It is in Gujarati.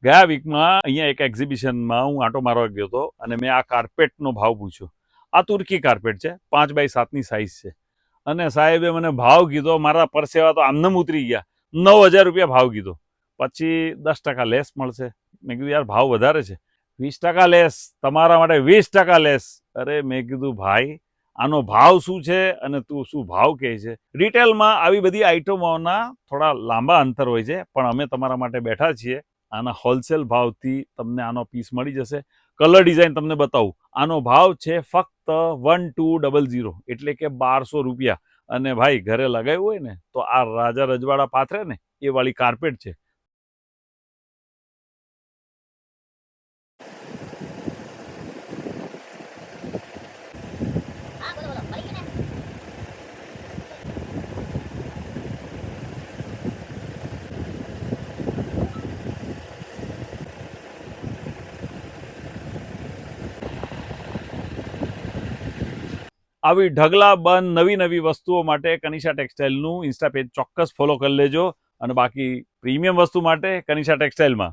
ગયા વીકમાં અહીંયા એક એક્ઝિબિશનમાં હું આંટો મારવા ગયો હતો અને મેં આ કાર્પેટનો ભાવ પૂછ્યો. આ તુર્કી કાર્પેટ છે, 5x7ની સાઇઝ છે. અને સાહેબે મને ભાવ કીધો, મારા પરસેવા તો આમનેમ ઉતરી ગયા. 9,000 રૂપિયા ભાવ કીધો. પછી 10% લેસ મળશે. મેં કીધું યાર ભાવ વધારે છે. 20% લેસ, તમારા માટે 20% લેસ. અરે મેં કીધું ભાઈ આનો ભાવ શું છે અને તું શું ભાવ કહે છે? રિટેલમાં આવી બધી આઇટમોના થોડા લાંબા અંતર હોય છે, પણ અમે તમારા માટે બેઠા છીએ. આના હોલસેલ ભાવથી તમને આનો પીસ મળી જશે. કલર ડિઝાઇન તમને બતાવું. આનો ભાવ છે ફક્ત 1200, એટલે કે 1200 રૂપિયા. અને ભાઈ ઘરે લગાવ્યું હોય ને તો આ રાજા રજવાડા પાથરે ને એ વાળી કાર્પેટ છે. આવી ઢગલા બંધ નવી વસ્તુઓ માટે કનિષા ટેક્સટાઇલનું ઇન્સ્ટા પેજ ચોક્કસ ફોલો કરી લેજો. અને બાકી પ્રીમિયમ વસ્તુ માટે કનિષા ટેક્સટાઇલમાં